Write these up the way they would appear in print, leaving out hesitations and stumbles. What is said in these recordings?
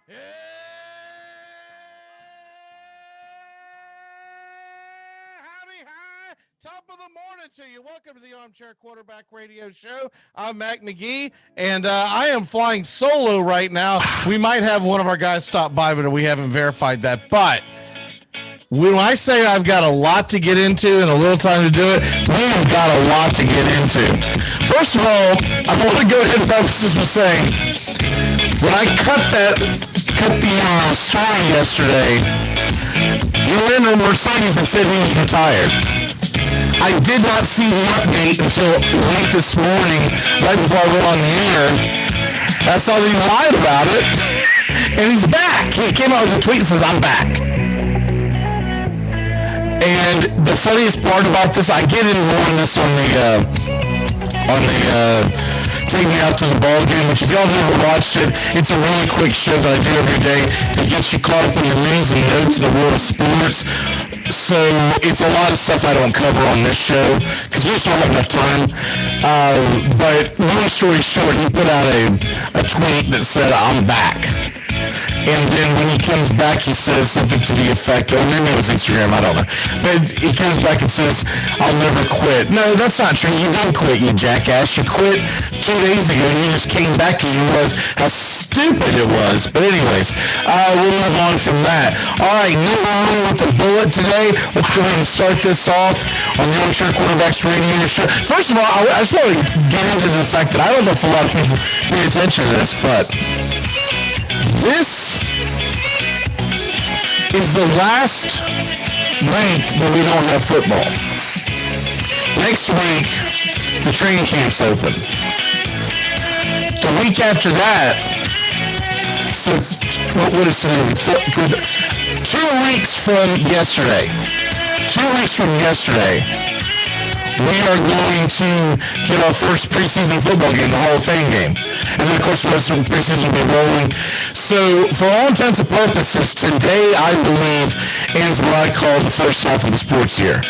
Howdy, hi. Top of the morning to you. Welcome to the Armchair Quarterback Radio Show. I'm Mac McGee, and I am flying solo right now. We might have one of our guys stop by, but we haven't verified that. But when I say I've got a lot to get into and a little time to do it, we've got a lot to get into. First of all, I want to go ahead and preface this with saying, when I cut the story yesterday, you were in a Mercedes that said he was retired. I did not see the update until late this morning, right before I went on the air. I saw that he lied about it, and he's back. He came out with a tweet that says, "I'm back." And the funniest part about this, I get into more on this on the Take Me Out to the Ball Game, which if y'all never watched it, it's a really quick show that I do every day that gets you caught up in the news and notes in the world of sports. So it's a lot of stuff I don't cover on this show because we just don't have enough time. But long story short, he put out a tweet that said, "I'm back." And then when he comes back, he says something to the effect, or maybe it was Instagram, I don't know. But he comes back and says, "I'll never quit." No, that's not true. You didn't quit, you jackass. You quit 2 days ago, and you just came back because you realized how stupid it was. But anyways, we'll move on from that. All right, number one with the bullet today. Let's go ahead and start this off on the Armchair Quarterbacks Radio Show. First of all, I just want to get into the fact that I don't know if a lot of people pay attention to this, but this is the last week that we don't have football. Next week, the training camp's open. The week after that, so what is it? 2 weeks from yesterday. 2 weeks from yesterday, we are going to get our first preseason football game, the Hall of Fame game. And then, of course, the rest of the preseason will be rolling. So, for all intents and purposes, today, I believe, ends what I call the first half of the sports year.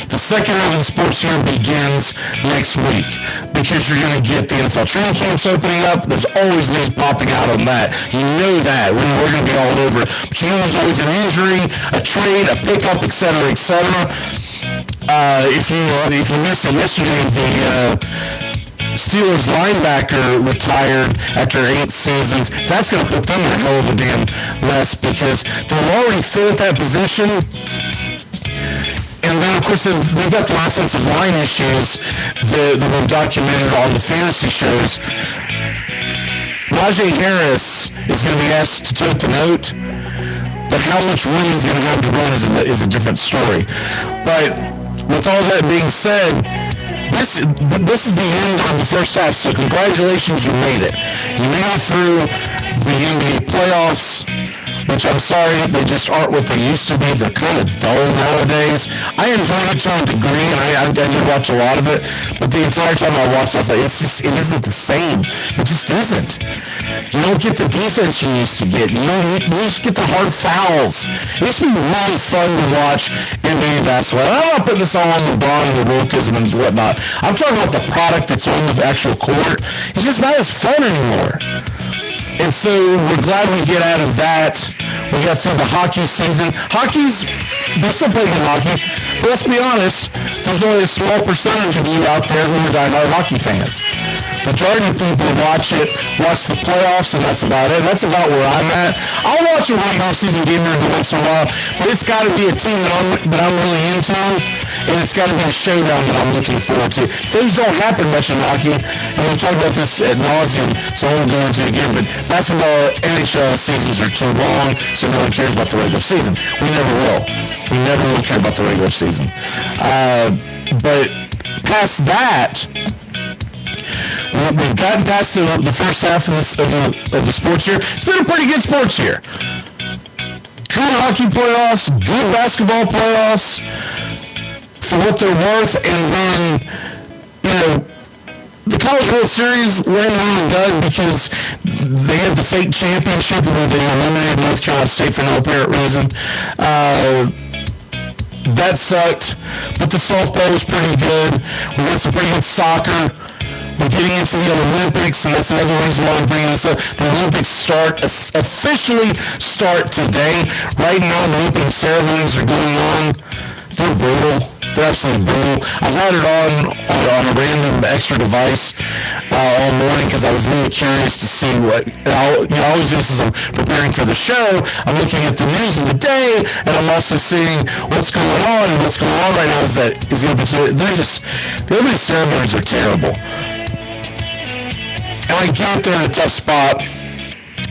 The second half of the sports year begins next week because you're going to get the NFL training camps opening up. There's always news popping out on that. You know that. We're going to be all over. But you know there's always an injury, a trade, a pickup, et cetera, et cetera. If you missed it yesterday, the Steelers linebacker retired after 8 seasons. That's going to put them in a hell of a damn mess because they're already fit at that position. And then, of course, they've got the offensive line issues that we've documented on the fantasy shows. Najee Harris is going to be asked to tote the note, but how much room he's going to have to run is a different story. But with all that being said, this is the end of the first half, so congratulations, you made it. You made it through the NBA playoffs, which I'm sorry, they just aren't what they used to be. They're kind of dull nowadays. I enjoyed it to a degree, and I did watch a lot of it, but the entire time I watched, I was like, it isn't the same. It just isn't. You don't get the defense you used to get. You just get the hard fouls. It used to be really fun to watch NBA basketball. I'm not putting this all on LeBron and the wokeism and whatnot. I'm talking about the product that's on the actual court. It's just not as fun anymore. And so we're glad we get out of that. We got through the hockey season. They're still playing hockey. But let's be honest, there's only a small percentage of you out there who are diehard hockey fans. Majority of people watch the playoffs, and that's about it. That's about where I'm at. I'll watch a regular season game every once in a while, but it's got to be a team that I'm really into, and it's got to be a showdown that I'm looking forward to. Things don't happen much in hockey, and we've talked about this ad nauseum, so I won't go into it again, but basketball, NHL seasons are too long, so no one cares about the regular season. We never will. We never will care about the regular season. But past that, we've gotten past the first half of the sports year. It's been a pretty good sports year. Good hockey playoffs, good basketball playoffs for what they're worth, and then, the College World Series ran on and done because they had the fake championship where they eliminated North Carolina State for no apparent reason. That sucked, but the softball was pretty good. We had some pretty good soccer. we're getting into the Olympics, and that's another reason why I'm bringing this up. The Olympics officially start today. Right now, the opening ceremonies are going on. They're brutal. They're absolutely brutal. I had it on a random extra device all morning because I was really curious to see what. I always do this as I'm preparing for the show. I'm looking at the news of the day, and I'm also seeing what's going on. And what's going on right now is that the opening ceremonies are terrible. And I get they're in a tough spot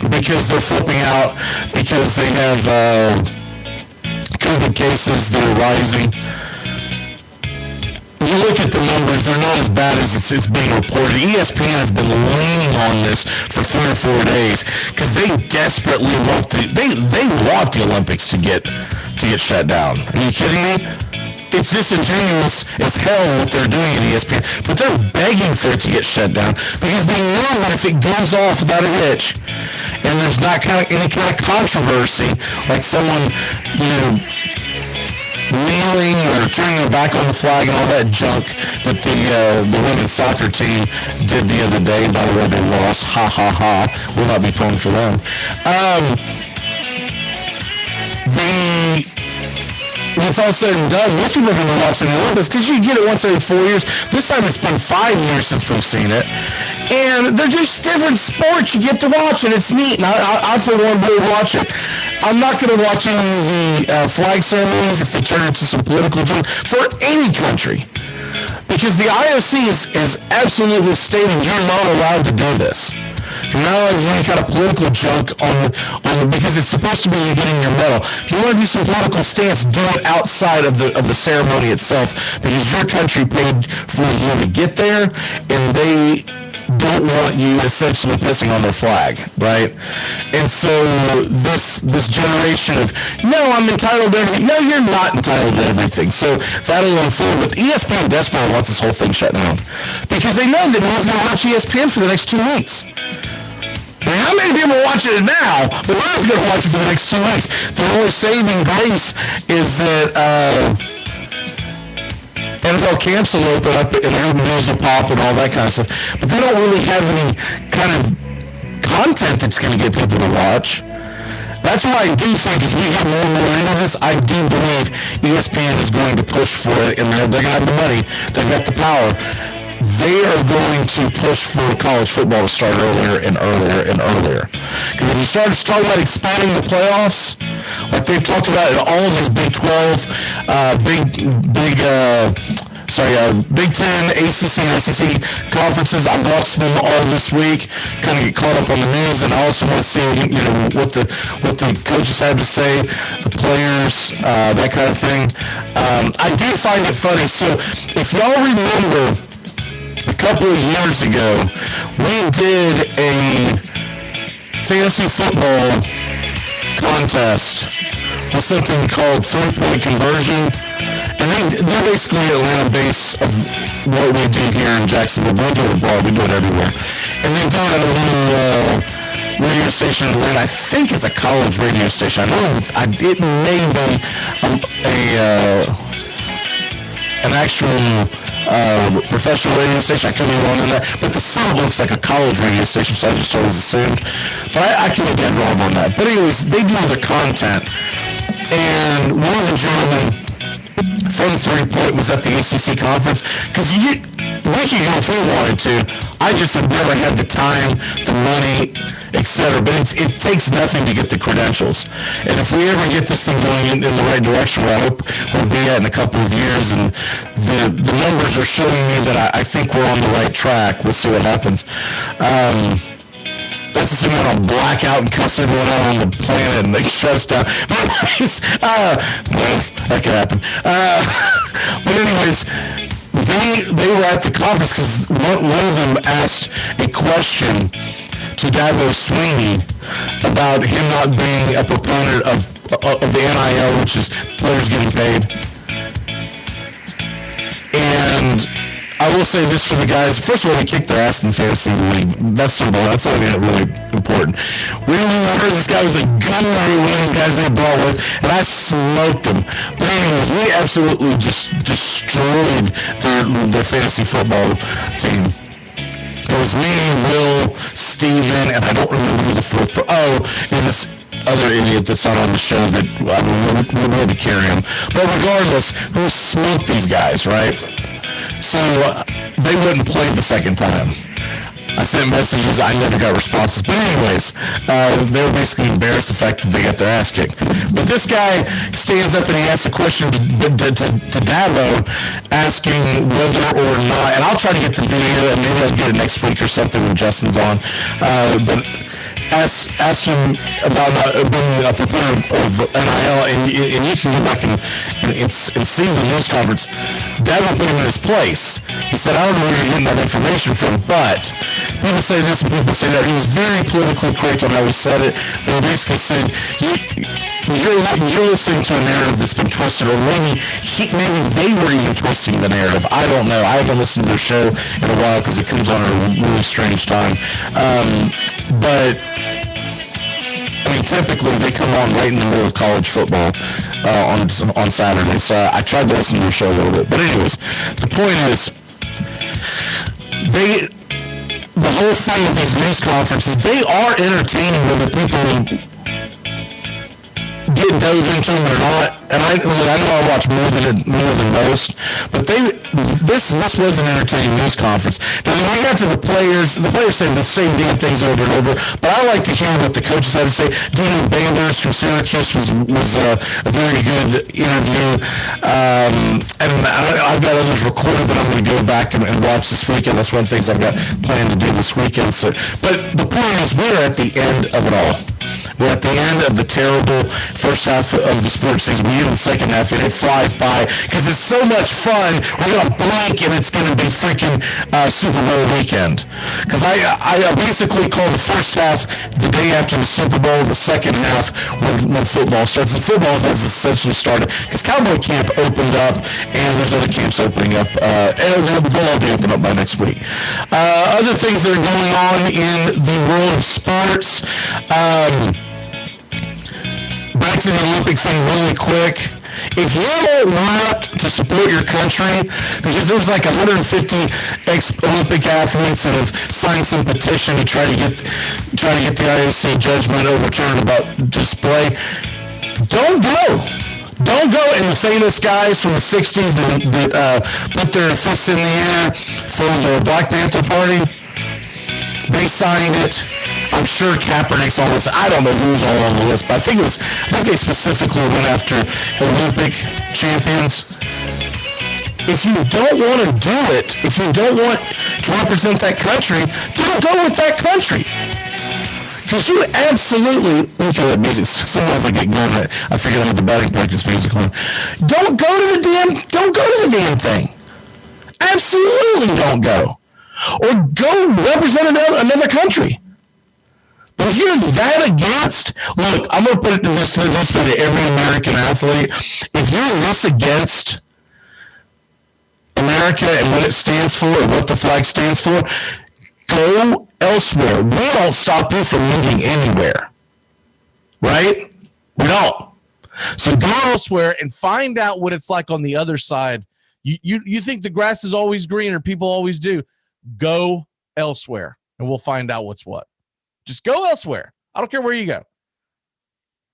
because they're flipping out because they have COVID cases that are rising. You look at the numbers, they're not as bad as it's being reported. ESPN has been leaning on this for 3 or 4 days because they desperately want they want the Olympics to get shut down. Are you kidding me? It's disingenuous as hell what they're doing at ESPN, but they're begging for it to get shut down because they know that if it goes off without a hitch and there's not any kind of controversy, like someone, kneeling or turning their back on the flag and all that junk that the women's soccer team did the other day. By the way, they lost. Ha, ha, ha. We'll not be pulling for them. When it's all said and done, most people are going to watch the Olympics because you get it once every 4 years. This time it's been 5 years since we've seen it. And they're just different sports you get to watch, and it's neat. And I for one, will watch it. I'm not going to watch any of the flag ceremonies if they turn into some political junk for any country. Because the IOC is absolutely stating you're not allowed to do this. You're not allowed to do any kind of political junk on because it's supposed to be you getting your medal. If you want to do some political stance, do it outside of the ceremony itself because your country paid for you to get there, and they don't want you essentially pissing on their flag, right? And so this generation of, no, I'm entitled to everything. No, you're not entitled to everything. So that'll unfold. But ESPN desperately wants this whole thing shut down because they know that no one's going to watch ESPN for the next 2 weeks. I mean, how many people are watching it now? But no one's going to watch it for the next 2 weeks. The only saving grace is that NFL camps will open up and news will pop and all that kind of stuff. But they don't really have any kind of content that's going to get people to watch. That's what I do think as we get more and more into this, I do believe ESPN is going to push for it, and they're going to have the money. They've got the power. They are going to push for college football to start earlier and earlier and earlier. Because when you start about expanding the playoffs, like they've talked about in all of these Big 12, Big 10, ACC, and SEC conferences, I watched them all this week, kind of get caught up on the news, and I also want to see, what the coaches have to say, the players, that kind of thing. I do find it funny. So if y'all remember, a couple of years ago, we did a fantasy football contest with something called 3-point conversion. And they're basically Atlanta base of what we do here in Jacksonville. We do it abroad. We do it everywhere. And they've done a little radio station in Atlanta. I think it's a college radio station. I know it may be an actual professional radio station. I could be wrong on that, but the sound looks like a college radio station, so I just always assumed. But I can be dead wrong on that. But anyways, they do other content, and one of the gentlemen from 3-point was at the ACC conference because we could go if we wanted to. I just have never had the time, the money, etc. But it takes nothing to get the credentials. And if we ever get this thing going in the right direction, where I hope we'll be at in a couple of years, and the numbers are showing me that I think we're on the right track. We'll see what happens. That's assuming I'll black out and cuss everyone out on the planet and they shut us down. Well, that could happen. But anyways, they were at the conference because one of them asked a question to Dabo Sweeney about him not being a proponent of the NIL, which is players getting paid. And I will say this for the guys. First of all, we kicked their ass in the fantasy league. That's number one. That's the only thing really important. We heard this guy was a gunner, one of these guys they brought with, and I smoked him. But anyways, we absolutely just destroyed their fantasy football team. was me, Will, Steven, and I don't remember who the fourth. Is this other idiot that's not on the show that we had to carry him. But regardless, who smoked these guys, right? So they wouldn't play the second time. I sent messages. I never got responses. But anyways, they were basically embarrassed the fact that they got their ass kicked. But this guy stands up and he asks a question to Dabo, asking whether or not, and I'll try to get the video, and maybe I'll get it next week or something when Justin's on. But ask him about being a proponent of NIL, and you can go back and see the news conference. Dabo put him in his place. He said, I don't know where you're getting that information from, but people say this and people say that. He was very politically correct on how he said it, but he basically said, you're listening to a narrative that's been twisted, or maybe they were even twisting the narrative. I don't know. I haven't listened to their show in a while because it comes on at a really strange time. But I mean, typically they come on right in the middle of college football on Saturday. So I tried to listen to your show a little bit. But anyways, the point is, the whole thing of these news conferences, they are entertaining whether people get dove into them or not. And I know I watch more than most, but this was an entertaining news conference. Now when we got to the players say the same damn things over and over, but I like to hear what the coaches had to say. Dino Banders from Syracuse was a very good interview, and I've got others recorded that I'm going to go back and watch this weekend. That's one of the things I've got planned to do this weekend. So, but the point is, we're at the end of it all. We're at the end of the terrible first half of the sports season. We're in the second half, and it flies by because it's so much fun. We're going to blink, and it's going to be freaking Super Bowl weekend. Because I basically call the first half the day after the Super Bowl, the second half when football starts. The football has essentially started because Cowboy camp opened up, and there's other camps opening up, and they'll all be open up by next week. Other things that are going on in the world of sports. Back to the Olympic thing really quick. If you don't want to support your country, because there's like 150 ex-Olympic athletes that have signed some petition to try to get the IOC judgment overturned about display, don't go. Don't go. And the famous guys from the 60s that put their fists in the air for the Black Panther Party, they signed it. I'm sure Kaepernick's on this. I don't know who's all on the list, but I think they specifically went after Olympic champions. If you don't want to do it, if you don't want to represent that country, don't go with that country. Because you absolutely, look at that music. Sometimes I get going. I forget I have the batting practice music on. Don't go to the damn thing. Absolutely don't go. Or go represent another country. But if you're that against, look, I'm going to put it this way to every American athlete. If you're this against America and what it stands for and what the flag stands for, go elsewhere. We don't stop you from moving anywhere. Right? We don't. So go elsewhere and find out what it's like on the other side. You think the grass is always greener, people always do. Go elsewhere, and we'll find out what's what. Just go elsewhere. I don't care where you go.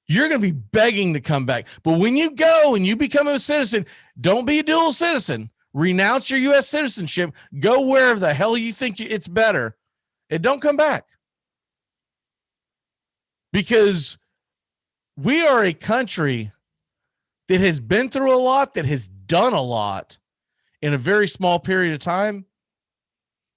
You're going to be begging to come back. But when you go and you become a citizen, don't be a dual citizen. Renounce your U.S. citizenship. Go wherever the hell you think it's better, and don't come back. Because we are a country that has been through a lot, that has done a lot in a very small period of time,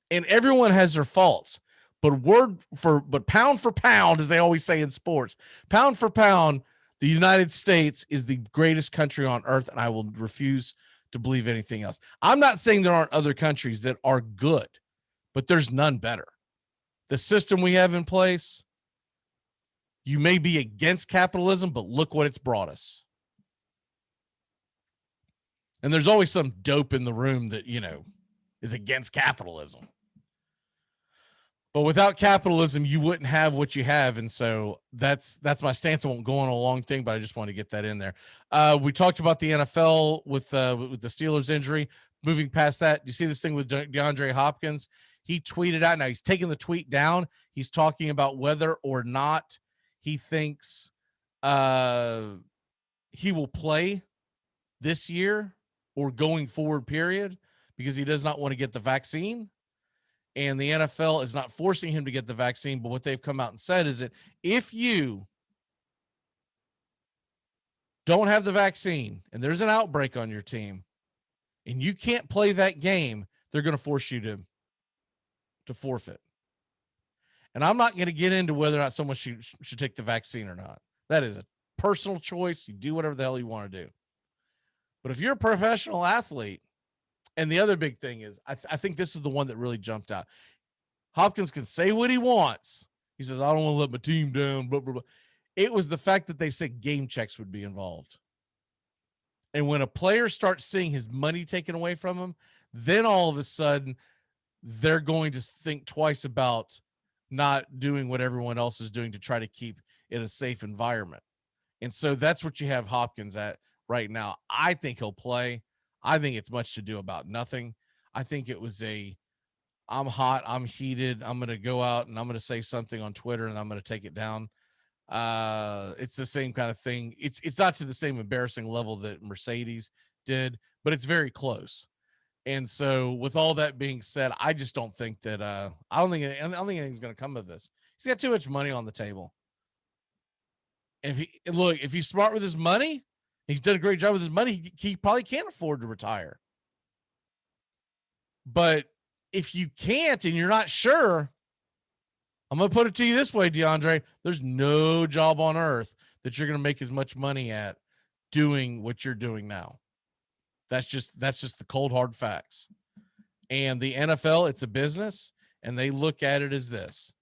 and everyone has their faults. But pound for pound, as they always say in sports, pound for pound, the United States is the greatest country on earth, and I will refuse to believe anything else. I'm not saying there aren't other countries that are good, but there's none better. The system we have in place, you may be against capitalism, but look what it's brought us. And there's always some dope in the room that, is against capitalism. But without capitalism, you wouldn't have what you have. And so that's my stance. I won't go on a long thing, but I just want to get that in there. We talked about the NFL with the Steelers injury. Moving past that, you see this thing with DeAndre Hopkins. he tweeted out. Now he's taking the tweet down. He's talking about whether or not he thinks he will play this year or going forward, period, because he does not want to get the vaccine. And the NFL is not forcing him to get the vaccine. But what they've come out and said is that if you don't have the vaccine and there's an outbreak on your team and you can't play that game, they're going to force you to forfeit. And I'm not going to get into whether or not someone should take the vaccine or not. That is a personal choice. You do whatever the hell you want to do. But if you're a professional athlete, and the other big thing is, I think this is the one that really jumped out. Hopkins can say what he wants. He says, I don't want to let my team down, blah, blah, blah. It was the fact that they said game checks would be involved. And when a player starts seeing his money taken away from him, then all of a sudden they're going to think twice about not doing what everyone else is doing to try to keep it a safe environment. And so that's what you have Hopkins at right now. I think he'll play. I think it's much to do about nothing. I think it was I'm hot, I'm heated, I'm going to go out and I'm going to say something on Twitter and I'm going to take it down. It's the same kind of thing. It's not to the same embarrassing level that Mercedes did, but it's very close. And so with all that being said, I just don't think that I don't think anything's going to come of this. He's got too much money on the table. And if he's smart with his money, he's done a great job with his money, he probably can't afford to retire. But if you can't and you're not sure, I'm going to put it to you this way, DeAndre, there's no job on earth that you're going to make as much money at doing what you're doing now. That's just the cold, hard facts. And the NFL, it's a business, and they look at it as this.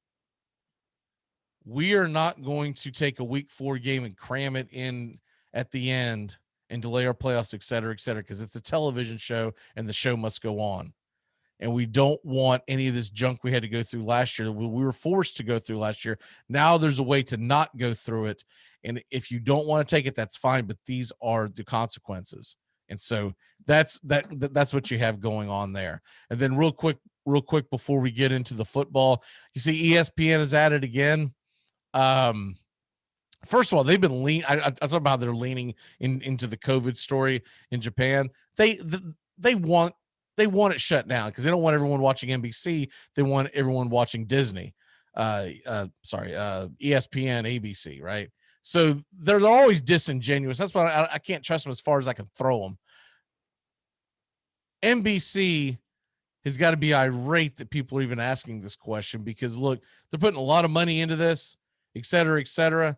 We are not going to take a week 4 game and cram it in at the end and delay our playoffs, et cetera, because it's a television show and the show must go on. And we don't want any of this junk we had to go through last year. We were forced to go through last year. Now there's a way to not go through it. And if you don't want to take it, that's fine. But these are the consequences. And so that's what you have going on there. And then real quick before we get into the football, you see ESPN is at it again. First of all, they've been I talk about how they're leaning into the COVID story in Japan. They want it shut down because they don't want everyone watching NBC. They want everyone watching Disney. ESPN, ABC, right? So they're always disingenuous. That's why I can't trust them as far as I can throw them. NBC has got to be irate that people are even asking this question because, look, they're putting a lot of money into this, et cetera, et cetera.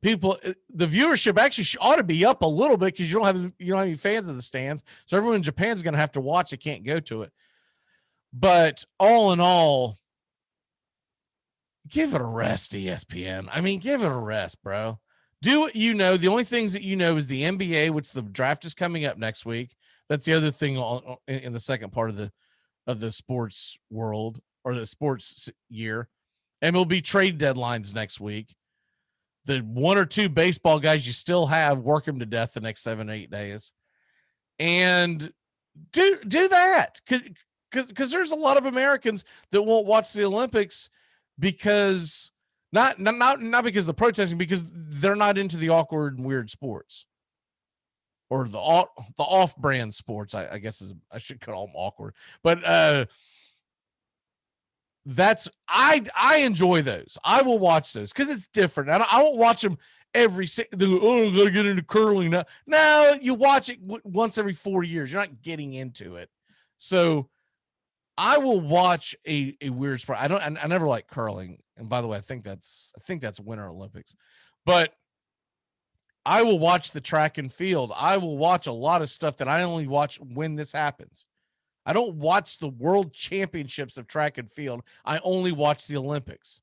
People, the viewership actually ought to be up a little bit because you don't have any fans in the stands. So everyone in Japan is going to have to watch it, can't go to it. But all in all, give it a rest, ESPN. I mean, give it a rest, bro. Do what you know. The only things that you know is the NBA, which the draft is coming up next week. That's the other thing in the second part of the sports world or the sports year. MLB trade deadlines next week. The 1 or 2 baseball guys you still have, work them to death the next 7 or 8 days. And do that. Because there's a lot of Americans that won't watch the Olympics because not because of the protesting, because they're not into the awkward and weird sports. Or the off-brand sports, I guess I should call them awkward. But I enjoy those. I will watch those because it's different. I won't watch them every single. Oh, I'm gonna get into curling now. No, you watch it once every 4 years. You're not getting into it. So I will watch a weird sport. I never like curling. And by the way, I think that's Winter Olympics. But I will watch the track and field. I will watch a lot of stuff that I only watch when this happens. I don't watch the world championships of track and field. I only watch the Olympics.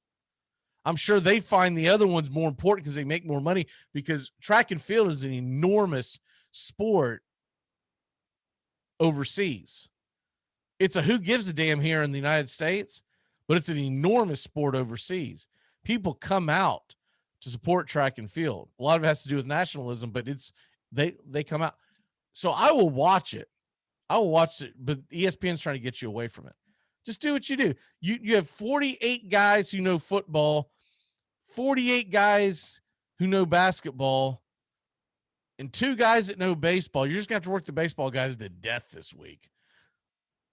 I'm sure they find the other ones more important because they make more money, because track and field is an enormous sport overseas. It's a who gives a damn here in the United States, but it's an enormous sport overseas. People come out to support track and field. A lot of it has to do with nationalism, but they come out. So I will watch it. I will watch it, but ESPN's trying to get you away from it. Just do what you do. You have 48 guys who know football, 48 guys who know basketball, and 2 guys that know baseball. You're just going to have to work the baseball guys to death this week.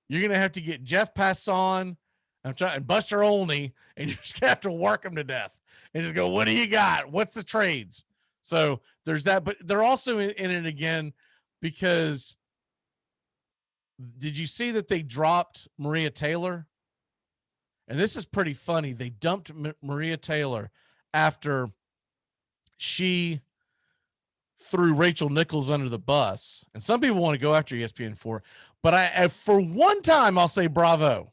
You're going to have to get Jeff Passan and Buster Olney, and you're just going to have to work them to death and just go, what do you got? What's the trades? So there's that. But they're also in it again because did you see that they dropped Maria Taylor? And this is pretty funny. They dumped Maria Taylor after she threw Rachel Nichols under the bus. And some people want to go after ESPN for it. But I for one time, I'll say bravo.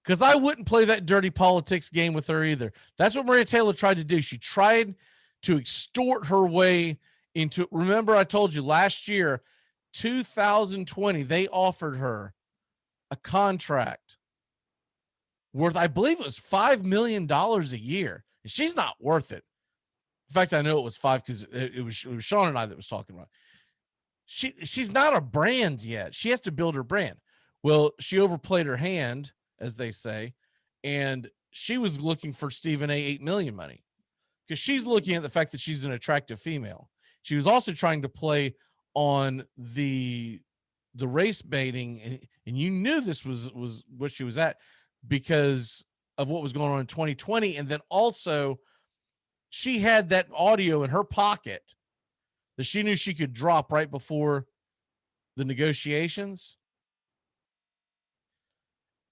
Because I wouldn't play that dirty politics game with her either. That's what Maria Taylor tried to do. She tried to extort her way into, remember I told you last year, 2020, they offered her a contract worth, I believe it was $5 million a year. And she's not worth it. In fact, I know it was 5 because it was Sean and I that was talking about it. She's not a brand yet. She has to build her brand. Well, she overplayed her hand, as they say, and she was looking for Stephen A. $8 million money because she's looking at the fact that she's an attractive female. She was also trying to play on the race baiting, and you knew this was what she was at because of what was going on in 2020. And then also she had that audio in her pocket that she knew she could drop right before the negotiations.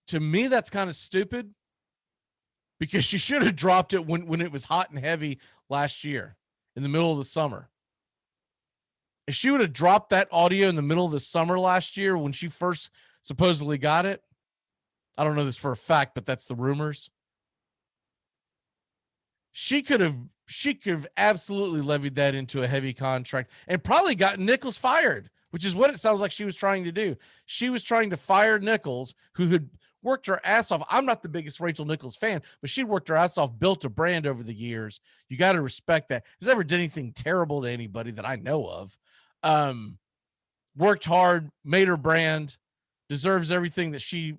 To me, that's kind of stupid because she should have dropped it when it was hot and heavy last year in the middle of the summer. If she would have dropped that audio in the middle of the summer last year when she first supposedly got it, I don't know this for a fact, but that's the rumors. She could have absolutely levied that into a heavy contract and probably gotten Nichols fired, which is what it sounds like she was trying to do. She was trying to fire Nichols, who had worked her ass off. I'm not the biggest Rachel Nichols fan, but she worked her ass off, built a brand over the years. You got to respect that. She's never did anything terrible to anybody that I know of. Worked hard, made her brand, deserves everything that she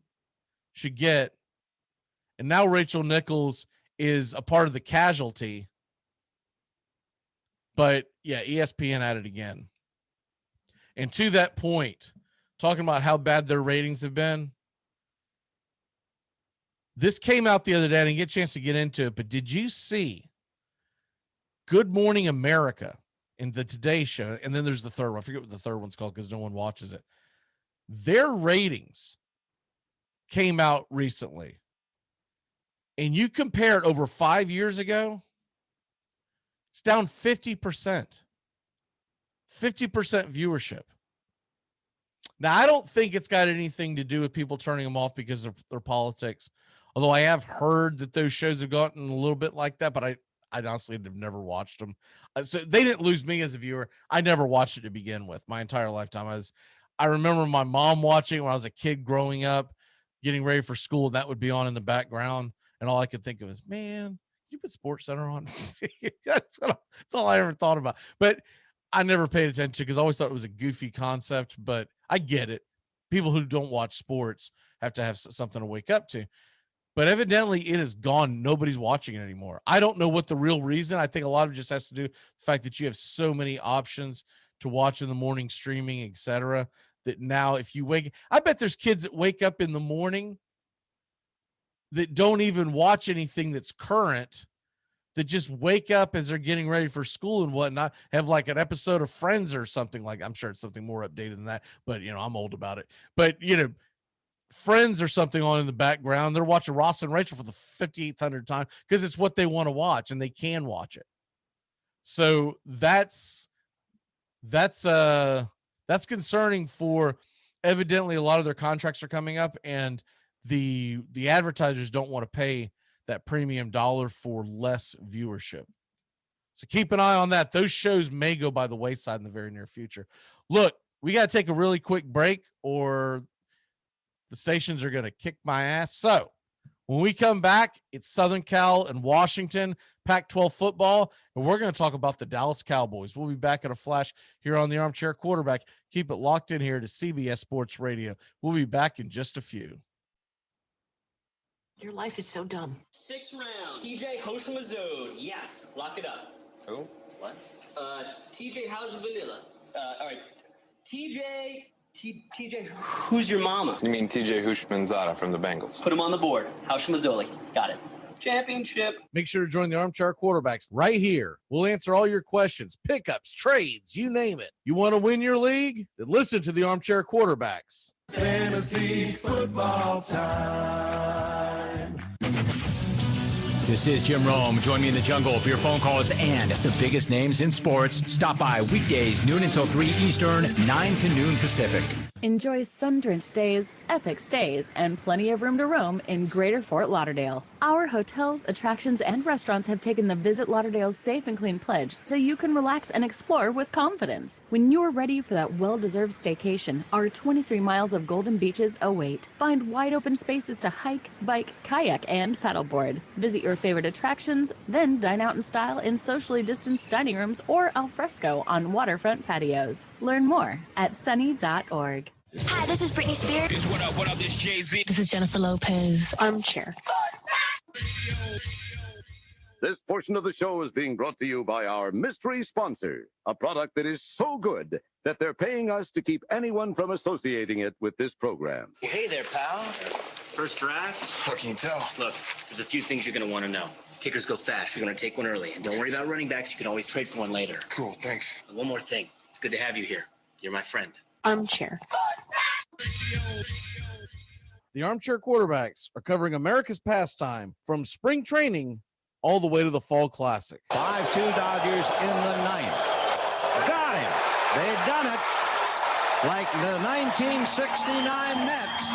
should get. And now Rachel Nichols is a part of the casualty. But yeah, ESPN at it again. And to that point, talking about how bad their ratings have been, this came out the other day. I didn't get a chance to get into it, but did you see Good Morning America in the Today Show? And then there's the third one. I forget what the third one's called because no one watches it. Their ratings came out recently. And you compare it over 5 years ago, it's down 50%. 50% viewership. Now, I don't think it's got anything to do with people turning them off because of their politics. Although I have heard that those shows have gotten a little bit like that, but I honestly have never watched them. So they didn't lose me as a viewer. I never watched it to begin with my entire lifetime. I remember my mom watching when I was a kid growing up, getting ready for school, and that would be on in the background. And all I could think of is, man, you put Sports Center on. That's all I ever thought about. But I never paid attention to because I always thought it was a goofy concept, but I get it. People who don't watch sports have to have something to wake up to. But evidently it is gone. Nobody's watching it anymore. I don't know what the real reason. I think a lot of it just has to do with the fact that you have so many options to watch in the morning, streaming, etc. That now if you I bet there's kids that wake up in the morning that don't even watch anything that's current, that just wake up as they're getting ready for school and whatnot, have like an episode of Friends or something like, I'm sure it's something more updated than that, but I'm old about it. But Friends or something on in the background. They're watching Ross and Rachel for the 5,800th time because it's what they want to watch and they can watch it. So that's concerning for evidently a lot of their contracts are coming up and the advertisers don't want to pay that premium dollar for less viewership. So keep an eye on that. Those shows may go by the wayside in the very near future. Look, we got to take a really quick break or the stations are going to kick my ass. So when we come back, it's Southern Cal and Washington, Pac-12 football, and we're going to talk about the Dallas Cowboys. We'll be back in a flash here on the Armchair Quarterback. Keep it locked in here to CBS Sports Radio. We'll be back in just a few. Your life is so dumb. 6th round. TJ Hoshimazode. Yes. Lock it up. Who? What? TJ, how's the vanilla? All right. TJ, who's your mama? You mean TJ Hushmanzada from the Bengals? Put him on the board. Hoshimazole. Got it. Championship. Make sure to join the Armchair Quarterbacks right here. We'll answer all your questions, pickups, trades, you name it. You want to win your league? Then listen to the Armchair Quarterbacks. Fantasy football time. This is Jim Rome. Join me in the jungle for your phone calls and the biggest names in sports. Stop by weekdays, noon until 3 Eastern, 9 to noon Pacific. Enjoy sun-drenched days, epic stays, and plenty of room to roam in Greater Fort Lauderdale. Our hotels, attractions, and restaurants have taken the Visit Lauderdale's Safe and Clean pledge so you can relax and explore with confidence. When you're ready for that well-deserved staycation, our 23 miles of golden beaches await. Find wide-open spaces to hike, bike, kayak, and paddleboard. Visit your favorite attractions, then dine out in style in socially distanced dining rooms or al fresco on waterfront patios. Learn more at sunny.org. Hi, this is Britney Spears. What up, this Jay-Z. This is Jennifer Lopez. Armchair. This portion of the show is being brought to you by our mystery sponsor, a product that is so good that they're paying us to keep anyone from associating it with this program. Hey there, pal. First draft? How can you tell? Look, there's a few things you're going to want to know. Kickers go fast. You're going to take one early. And don't worry about running backs. You can always trade for one later. Cool, thanks. And one more thing. It's good to have you here. You're my friend. Armchair. The Armchair Quarterbacks are covering America's pastime from spring training all the way to the Fall Classic. 5-2 Dodgers in the ninth. Got him. They've done it. Like the 1969 Mets.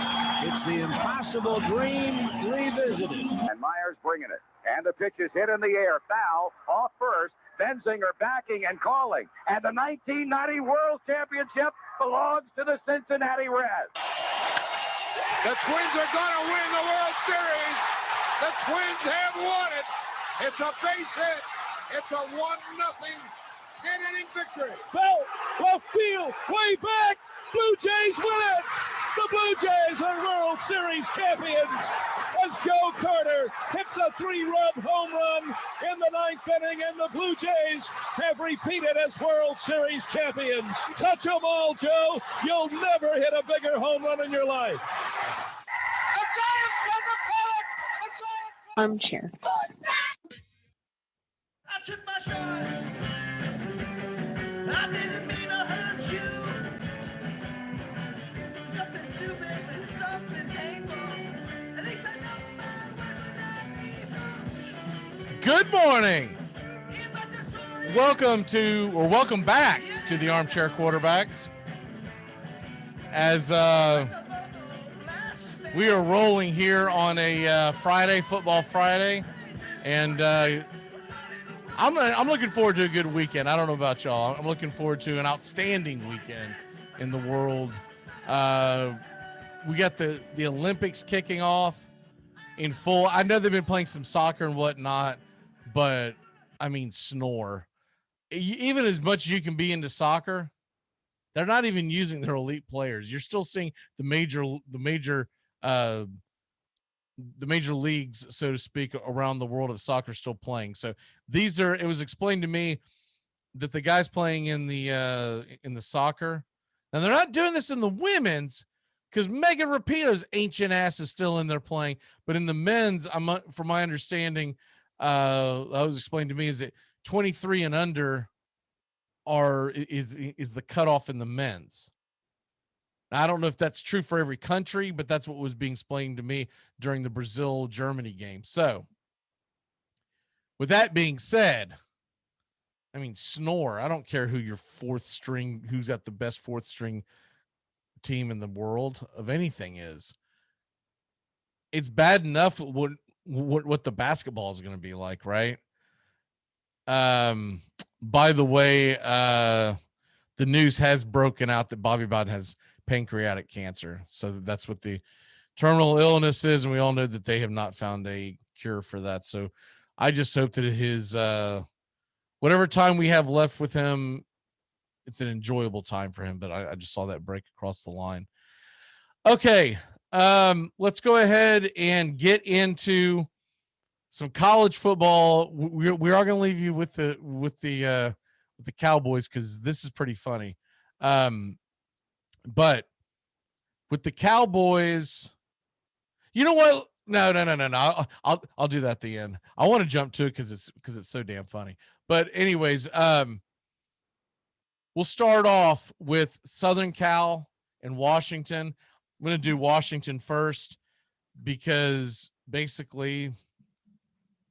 It's the impossible dream revisited. And Myers bringing it. And the pitch is hit in the air. Foul off first. Benzinger backing and calling. And the 1990 World Championship belongs to the Cincinnati Reds. The Twins are going to win the World Series. The Twins have won it. It's a base hit. It's a 1-0 10-inning victory. Bell, left field, way back. Blue Jays win it. The Blue Jays are World Series champions as Joe Carter hits a 3-run home run in the 9th inning, and the Blue Jays have repeated as World Series champions. Touch them all, Joe. You'll never hit a bigger home run in your life. Armchair. I took my shot. I didn't mean to hurt you. Something stupid and something painful. At least I know my words would not be. Good morning. Welcome back to the Armchair Quarterbacks. As we are rolling here on a Friday, Football Friday, and I'm looking forward to a good weekend. I don't know about y'all. I'm looking forward to an outstanding weekend in the world. We got the Olympics kicking off in full. I know they've been playing some soccer and whatnot, but I mean, snore. Even as much as you can be into soccer, they're not even using their elite players. You're still seeing the major leagues, so to speak, around the world of soccer still playing. So it was explained to me that the guys playing in the soccer, now they're not doing this in the women's because Megan Rapinoe's ancient ass is still in there playing, but in the men's, from my understanding, that was explained to me, is that 23 and under is the cutoff in the men's. I don't know if that's true for every country, but that's what was being explained to me during the Brazil-Germany game. So, with that being said, I mean, snore. I don't care who your who's at the best fourth string team in the world of anything is. It's bad enough what the basketball is going to be like, right? By the way, the news has broken out that Bobby Bowden has pancreatic cancer. So that's what the terminal illness is. And we all know that they have not found a cure for that. So I just hope that his, whatever time we have left with him, it's an enjoyable time for him. But I just saw that break across the line. Okay. Let's go ahead and get into some college football. We are going to leave you with the Cowboys because this is pretty funny. But with the Cowboys, you know what? No. I'll do that at the end. I want to jump to it because it's so damn funny. But anyways, we'll start off with Southern Cal and Washington. I'm going to do Washington first because basically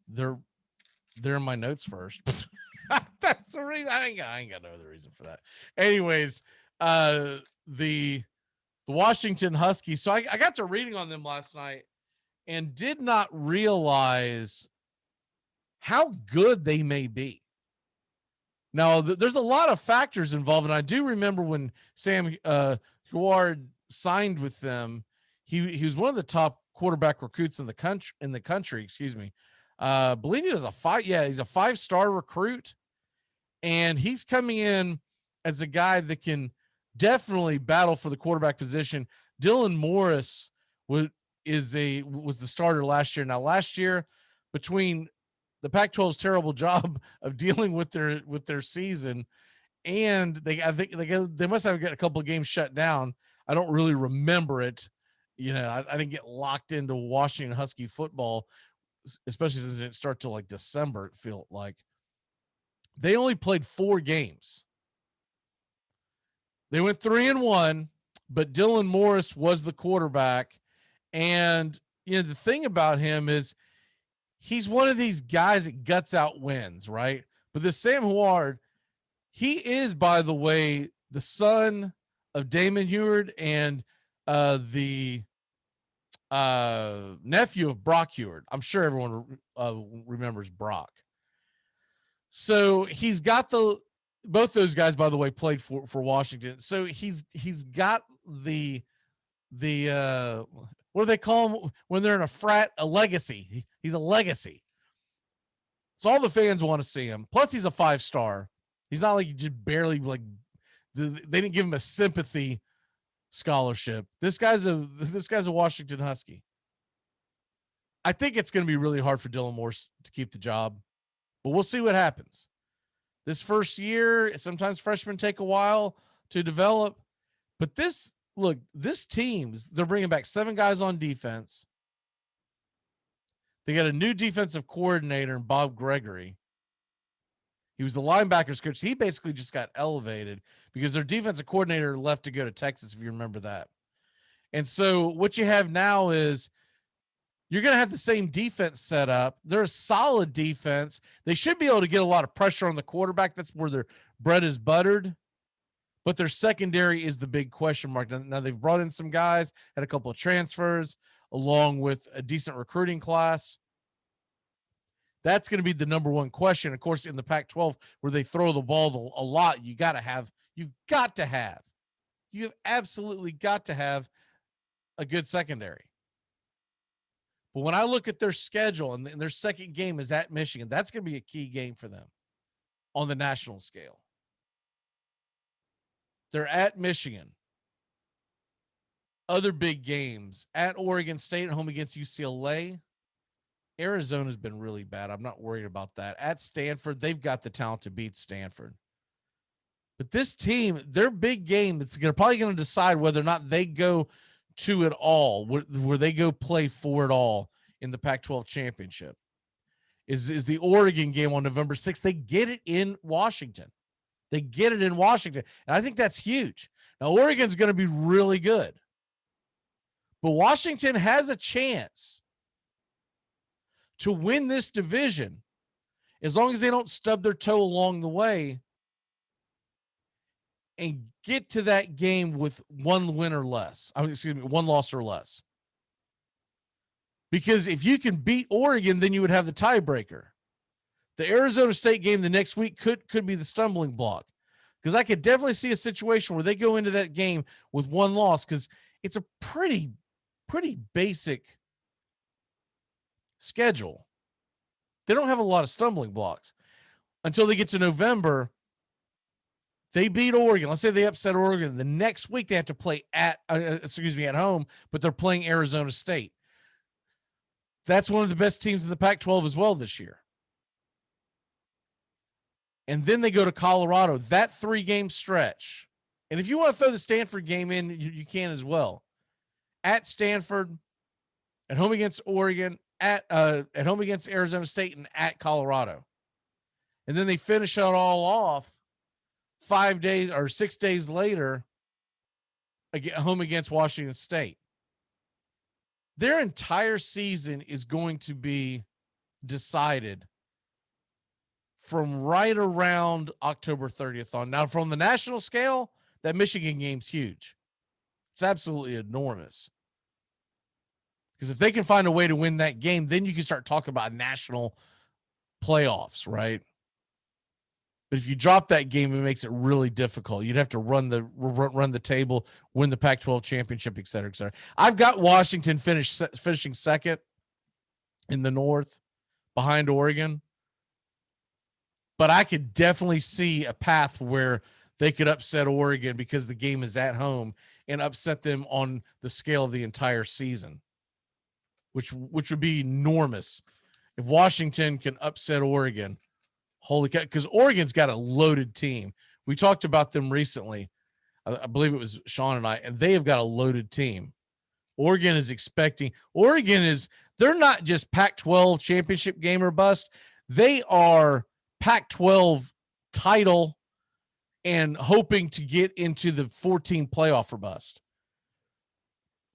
they're in my notes first. That's the reason. I ain't got no other reason for that. Anyways, the Washington Huskies. So I got to reading on them last night and did not realize how good they may be. Now, there's a lot of factors involved, and I do remember when Sam Huard signed with them, he was one of the top quarterback recruits in the country. Excuse me. I believe he was he's a 5-star recruit, and he's coming in as a guy that can definitely battle for the quarterback position. Dylan Morris was the starter last year. Now, last year, between the Pac-12's terrible job of dealing with their season, and I think they must have got a couple of games shut down. I don't really remember it. I didn't get locked into Washington Husky football, especially since it didn't start till like December. It felt like they only played 4 games. They went 3-1, but Dylan Morris was the quarterback. And, the thing about him is he's one of these guys that guts out wins, right? But this Sam Huard, he is, by the way, the son of Damon Huard and the nephew of Brock Huard. I'm sure everyone remembers Brock. So he's got both those guys, by the way, played for Washington. So he's got the what do they call them when they're in a frat? A legacy. He's a legacy. So all the fans want to see him. Plus, he's a 5-star. He's not like just barely they didn't give him a sympathy scholarship. This guy's a Washington Husky. I think it's going to be really hard for Dylan Morris to keep the job, but we'll see what happens. This first year, sometimes freshmen take a while to develop, but this team, they're bringing back 7 guys on defense. They got a new defensive coordinator in Bob Gregory. He was the linebackers coach. He basically just got elevated because their defensive coordinator left to go to Texas, if you remember that. And so what you have now is you're going to have the same defense set up. They're a solid defense. They should be able to get a lot of pressure on the quarterback. That's where their bread is buttered. But their secondary is the big question mark. Now they've brought in some guys, had a couple of transfers, along with a decent recruiting class. That's going to be the number one question. Of course, in the Pac-12, where they throw the ball a lot, you've absolutely got to have a good secondary. But when I look at their schedule and their second game is at Michigan, that's going to be a key game for them on the national scale. They're at Michigan. Other big games at Oregon State at home against UCLA. Arizona's been really bad. I'm not worried about that. At Stanford, they've got the talent to beat Stanford. But this team, their big game, it's probably going to decide whether or not they go to it all, where they go play for it all in the Pac-12 championship. Is the Oregon game on November 6th. They get it in Washington. And I think that's huge. Now, Oregon's going to be really good. But Washington has a chance to win this division as long as they don't stub their toe along the way and get to that game with one loss or less. Because if you can beat Oregon, then you would have the tiebreaker. The Arizona State game the next week could be the stumbling block, because I could definitely see a situation where they go into that game with one loss, because it's a pretty basic schedule. They don't have a lot of stumbling blocks until they get to November. They beat Oregon. Let's say they upset Oregon. The next week they have to play at home, but they're playing Arizona State. That's one of the best teams in the Pac-12 as well this year. And then they go to Colorado. That 3-game stretch. And if you want to throw the Stanford game in, you can as well. At Stanford, at home against Oregon, at home against Arizona State, and at Colorado. And then they finish it all off 5 days or 6 days later, home against Washington State. Their entire season is going to be decided from right around October 30th on. Now, from the national scale, that Michigan game's huge. It's absolutely enormous. Because if they can find a way to win that game, then you can start talking about national playoffs, right? But if you drop that game, it makes it really difficult. You'd have to run the table, win the Pac-12 championship, et cetera, et cetera. I've got Washington finishing second in the North behind Oregon. But I could definitely see a path where they could upset Oregon because the game is at home and upset them on the scale of the entire season, which would be enormous. If Washington can upset Oregon, holy cow, because Oregon's got a loaded team. We talked about them recently. I believe it was Sean and I, and they have got a loaded team. Oregon is they're not just Pac-12 championship game or bust. They are Pac-12 title and hoping to get into the 14 playoff or bust.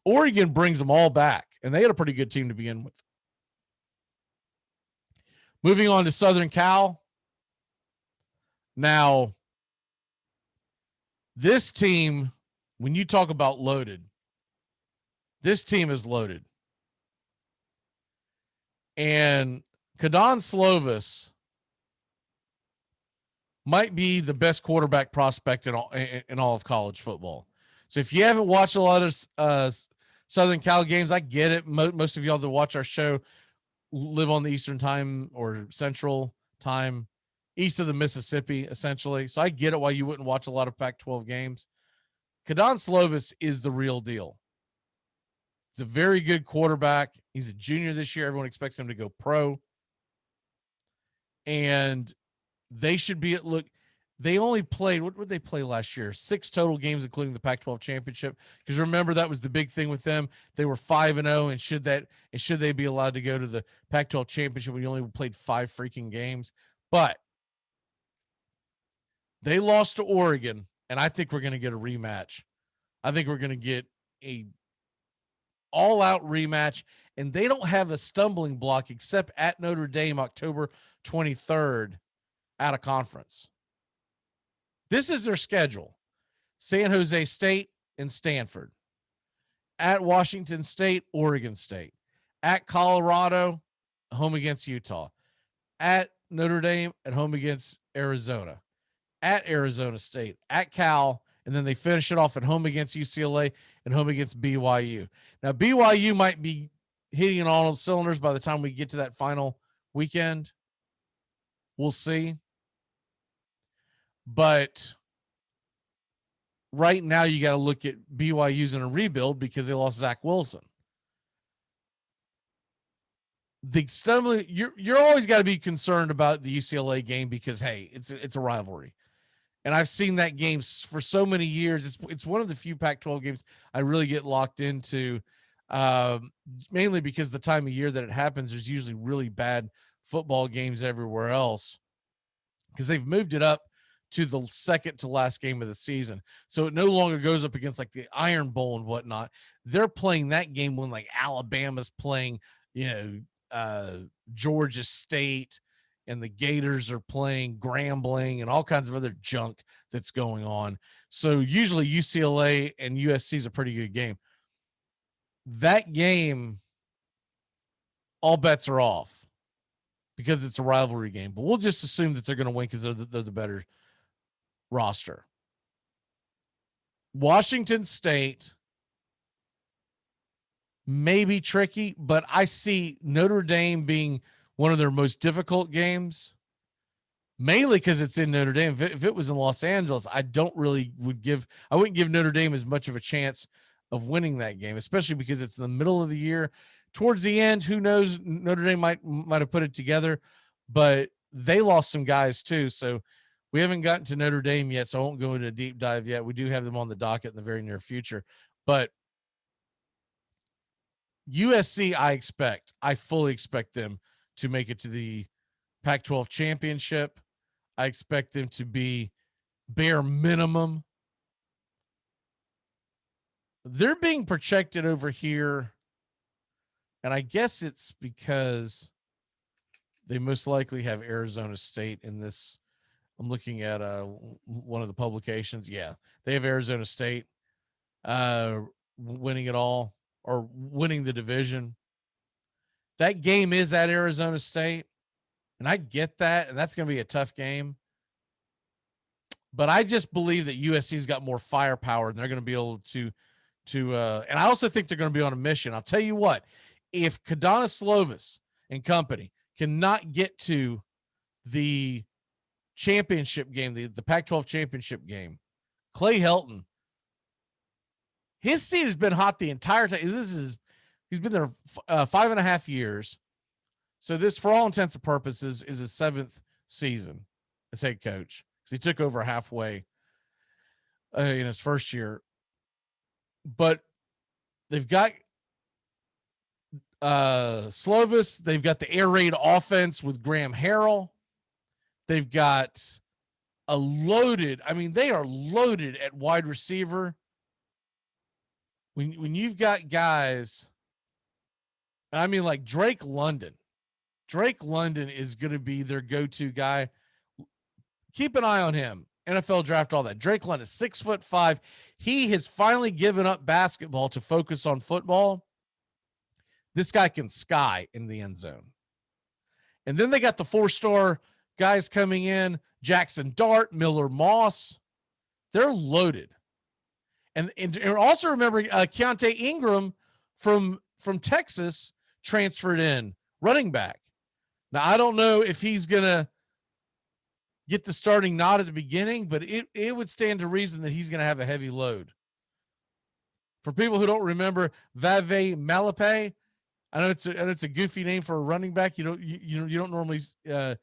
Oregon brings them all back, and they had a pretty good team to begin with. Moving on to Southern Cal. Now, this team, when you talk about loaded, this team is loaded. And Kadon Slovis might be the best quarterback prospect in all of college football. So if you haven't watched a lot of Southern Cal games, I get it. Most of y'all that watch our show live on the Eastern time or Central time, east of the Mississippi, essentially. So I get it why you wouldn't watch a lot of Pac-12 games. Kadon Slovis is the real deal. He's a very good quarterback. He's a junior this year. Everyone expects him to go pro. And they should be they only played, what did they play last year? 6 total games, including the Pac-12 championship. Because remember, that was the big thing with them. They were 5-0, and should they be allowed to go to the Pac-12 championship when you only played 5 freaking games? But they lost to Oregon, and I think we're going to get a rematch. I think we're going to get a all-out rematch, and they don't have a stumbling block except at Notre Dame October 23rd out of conference. This is their schedule. San Jose State and Stanford. At Washington State, Oregon State. At Colorado, home against Utah. At Notre Dame, at home against Arizona. At Arizona State. At Cal, and then they finish it off at home against UCLA and home against BYU. Now, BYU might be hitting on all cylinders by the time we get to that final weekend. We'll see. But right now, you got to look at BYU's in a rebuild because they lost Zach Wilson. The stumbling, you're always got to be concerned about the UCLA game because, hey, it's a rivalry. And I've seen that game for so many years. It's one of the few Pac-12 games I really get locked into, mainly because the time of year that it happens, there's usually really bad football games everywhere else because they've moved it up to the second to last game of the season. So it no longer goes up against like the Iron Bowl and whatnot. They're playing that game when like Alabama's playing, Georgia State, and the Gators are playing Grambling and all kinds of other junk that's going on. So usually UCLA and USC is a pretty good game. That game, all bets are off because it's a rivalry game, but we'll just assume that they're going to win because they're the better roster. Washington State may be tricky, but I see Notre Dame being one of their most difficult games mainly because it's in Notre Dame. If it was in Los Angeles, I wouldn't give Notre Dame as much of a chance of winning that game, especially because it's in the middle of the year. Towards the end, who knows? Notre Dame might have put it together, but they lost some guys too. So we haven't gotten to Notre Dame yet, so I won't go into a deep dive yet. We do have them on the docket in the very near future. But USC, I fully expect them to make it to the Pac-12 championship. I expect them to be bare minimum. They're being projected over here, and I guess it's because they most likely have Arizona State in this. I'm looking at one of the publications. Yeah, they have Arizona State winning it all or winning the division. That game is at Arizona State, and I get that, and that's going to be a tough game. But I just believe that USC's got more firepower, and they're going to be able to and I also think they're going to be on a mission. I'll tell you what, if Kadana Slovis and company cannot get to the championship game, the Pac-12 championship game, Clay Helton, his seat has been hot the entire time. He's been there 5.5 years. So this, for all intents and purposes, is his 7th season as head coach, because he took over halfway in his first year. But they've got Slovis. They've got the air raid offense with Graham Harrell. They've got they are loaded at wide receiver. When you've got guys, and I mean like Drake London. Drake London is going to be their go-to guy. Keep an eye on him. NFL draft, all that. Drake London, 6'5". He has finally given up basketball to focus on football. This guy can sky in the end zone. And then they got the 4-star guys coming in, Jackson Dart, Miller Moss. They're loaded. And also remember Keontae Ingram from Texas transferred in, running back. Now, I don't know if he's going to get the starting nod at the beginning, but it would stand to reason that he's going to have a heavy load. For people who don't remember, Vave Malape, I know it's a goofy name for a running back. You don't normally that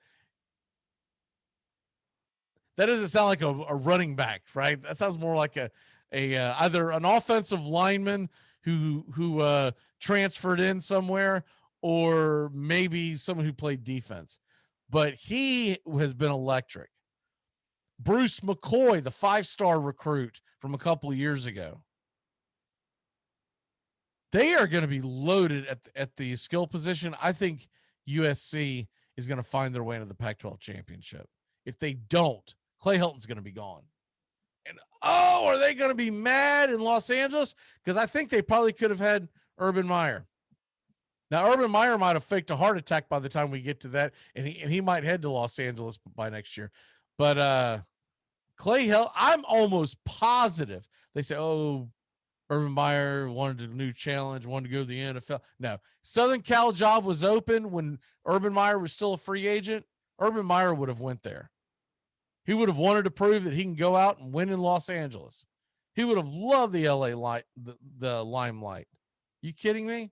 doesn't sound like a running back, right? That sounds more like a either an offensive lineman who transferred in somewhere, or maybe someone who played defense. But he has been electric. Bruce McCoy, the 5-star recruit from a couple of years ago. They are going to be loaded at the skill position. I think USC is going to find their way into the Pac-12 championship. If they don't, Clay Helton's going to be gone. And, are they going to be mad in Los Angeles? Because I think they probably could have had Urban Meyer. Now, Urban Meyer might have faked a heart attack by the time we get to that, and he might head to Los Angeles by next year. But Clay Helton, I'm almost positive they say, Urban Meyer wanted a new challenge, wanted to go to the NFL. No, Southern Cal job was open when Urban Meyer was still a free agent. Urban Meyer would have went there. He would have wanted to prove that he can go out and win in Los Angeles. He would have loved the LA light, the limelight. You kidding me?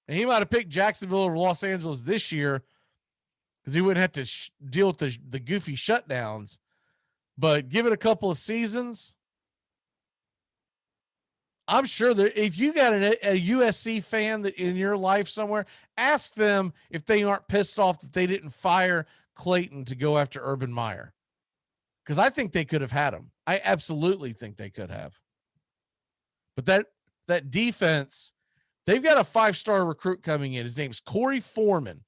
And he might have picked Jacksonville over Los Angeles this year because he wouldn't have to deal with the goofy shutdowns. But give it a couple of seasons, I'm sure that if you got a USC fan that in your life somewhere, ask them if they aren't pissed off that they didn't fire Clayton to go after Urban Meyer. Because I think they could have had him. I absolutely think they could have. But that defense, they've got a 5-star recruit coming in. His name's Corey Foreman.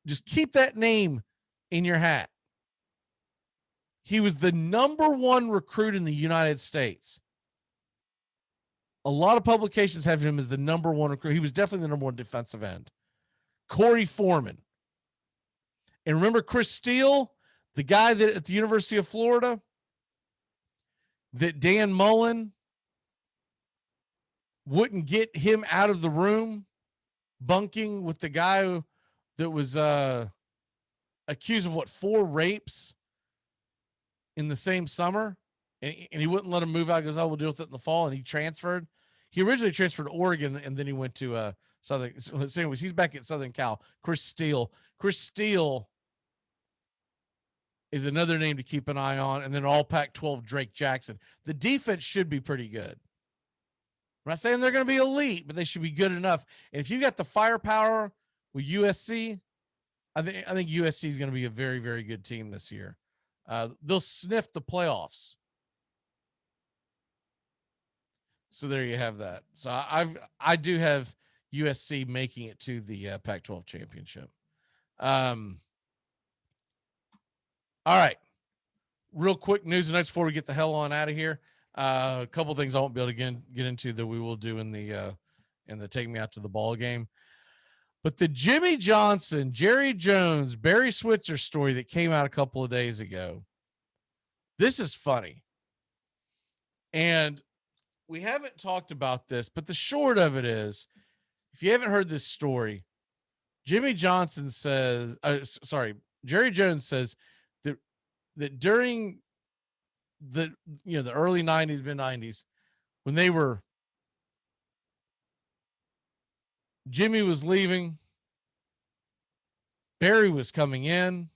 Just keep that name in your hat. He was the #1 recruit in the United States. A lot of publications have him as the #1 recruit. He was definitely the #1 defensive end. Corey Foreman. And remember Chris Steele, the guy that at the University of Florida, that Dan Mullen wouldn't get him out of the room bunking with the guy that was accused of 4 rapes in the same summer, and he wouldn't let him move out. He goes, "Oh, we'll deal with it in the fall." And he transferred. He originally transferred to Oregon, and then he went to Southern. So anyways, he's back at Southern Cal. Chris Steele. Chris Steele is another name to keep an eye on. And then all Pac-12 Drake Jackson. The defense should be pretty good. I'm not saying they're going to be elite, but they should be good enough. And if you got the firepower with USC, I think USC is going to be a very, very good team this year. They'll sniff the playoffs. So there you have that. So I do have USC making it to the Pac-12 championship. All right. Real quick news and notes before we get the hell on out of here. A couple things I won't be able to get into that we will do in the Take Me Out to the Ball game. But the Jimmy Johnson, Jerry Jones, Barry Switzer story that came out a couple of days ago. This is funny. And we haven't talked about this, but the short of it is, if you haven't heard this story, Jerry Jones says that during the early 90s, mid 90s, when Jimmy was leaving, Barry was coming in,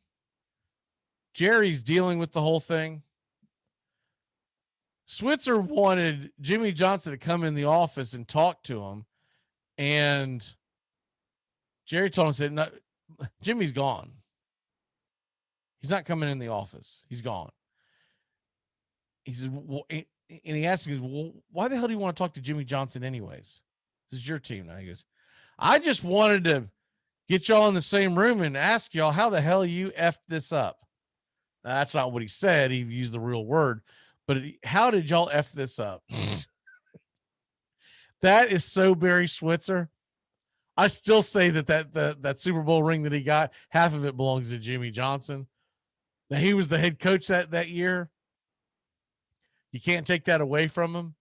Jerry's dealing with the whole thing. Switzer wanted Jimmy Johnson to come in the office and talk to him, and Jerry told him, said, "No, Jimmy's gone. He's not coming in the office. He's gone." He says, "Well," and he asked me, "Well, why the hell do you want to talk to Jimmy Johnson anyways? This is your team now." He goes, "I just wanted to get y'all in the same room and ask y'all how the hell you effed this up." Now, that's not what he said. He used the real word. But how did y'all F this up? That is so Barry Switzer. I still say that Super Bowl ring that he got, half of it belongs to Jimmy Johnson. Now, he was the head coach that year. You can't take that away from him.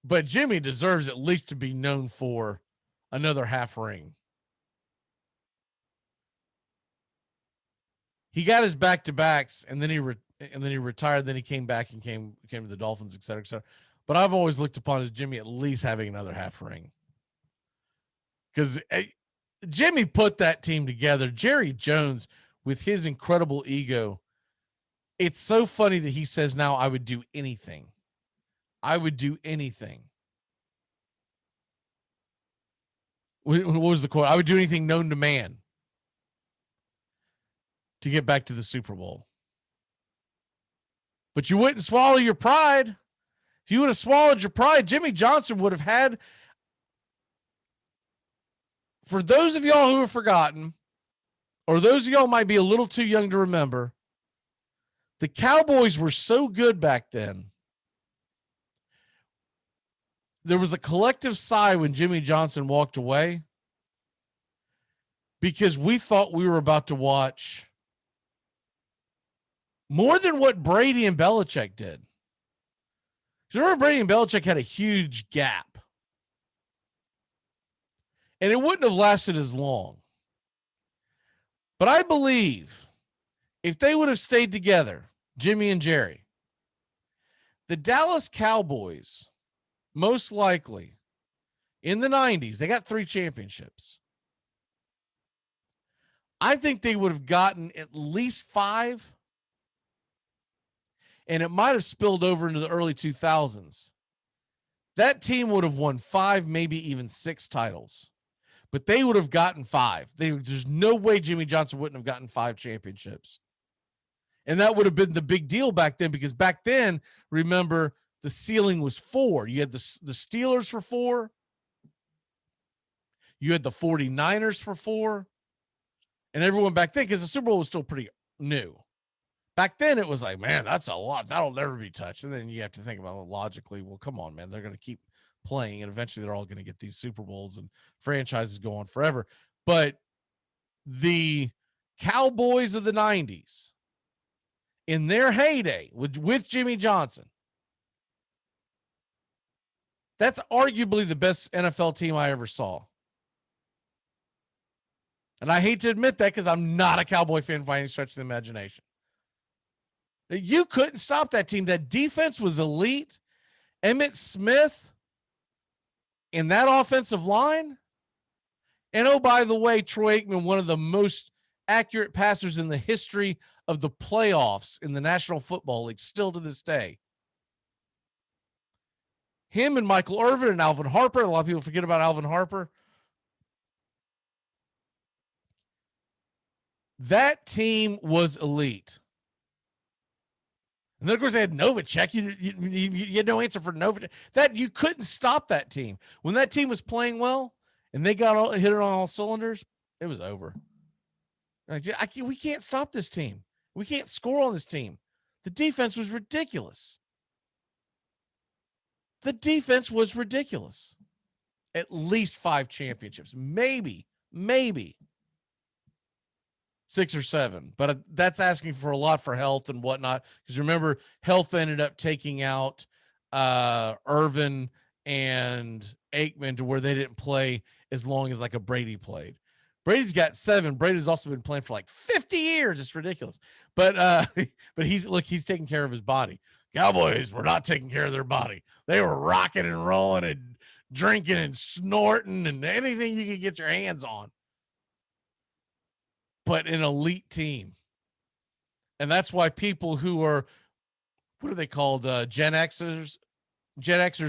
But Jimmy deserves at least to be known for another half ring. He got his back-to-backs, and then he retired. Then he came back and came to the Dolphins, et cetera, et cetera. But I've always looked upon as Jimmy at least having another half ring, because Jimmy put that team together. Jerry Jones, with his incredible ego, it's so funny that he says now, "I would do anything. I would do anything." What was the quote? "I would do anything known to man to get back to the Super Bowl." But you wouldn't swallow your pride. If you would have swallowed your pride, Jimmy Johnson would have had, for those of y'all who have forgotten, or those of y'all might be a little too young to remember, the Cowboys were so good back then. There was a collective sigh when Jimmy Johnson walked away, because we thought we were about to watch more than what Brady and Belichick did. Remember, Brady and Belichick had a huge gap, and it wouldn't have lasted as long. But I believe if they would have stayed together, Jimmy and Jerry, the Dallas Cowboys, most likely in the 90s, they got 3 championships. I think they would have gotten at least 5. And it might have spilled over into the early 2000s. That team would have won 5, maybe even 6 titles. But they would have gotten 5. There's no way Jimmy Johnson wouldn't have gotten 5 championships. And that would have been the big deal back then, because back then, remember, the ceiling was 4. You had the Steelers for 4. You had the 49ers for 4. And everyone back then, because the Super Bowl was still pretty new. Back then, it was like, man, that's a lot. That'll never be touched. And then you have to think about it logically. Well, come on, man. They're going to keep playing, and eventually they're all going to get these Super Bowls, and franchises go on forever. But the Cowboys of the 90s, in their heyday with Jimmy Johnson, that's arguably the best NFL team I ever saw. And I hate to admit that because I'm not a Cowboy fan by any stretch of the imagination. You couldn't stop that team. That defense was elite. Emmitt Smith in that offensive line. And oh, by the way, Troy Aikman, one of the most accurate passers in the history of the playoffs in the National Football League, still to this day. Him and Michael Irvin and Alvin Harper. A lot of people forget about Alvin Harper. That team was elite. And then, of course, they had Novacek. You had no answer for Novacek. That you couldn't stop that team. When that team was playing well and they got hit it on all cylinders, it was over. We can't stop this team. We can't score on this team. The defense was ridiculous. The defense was ridiculous. At least 5 championships, maybe 6 or 7, but that's asking for a lot for health and whatnot. Because remember, health ended up taking out Irvin and Aikman to where they didn't play as long as like a Brady played. Brady's got 7. Brady's also been playing for like 50 years. It's ridiculous. But he's taking care of his body. Cowboys were not taking care of their body. They were rocking and rolling and drinking and snorting and anything you could get your hands on. But an elite team. And that's why people who are, what are they called? Gen Xers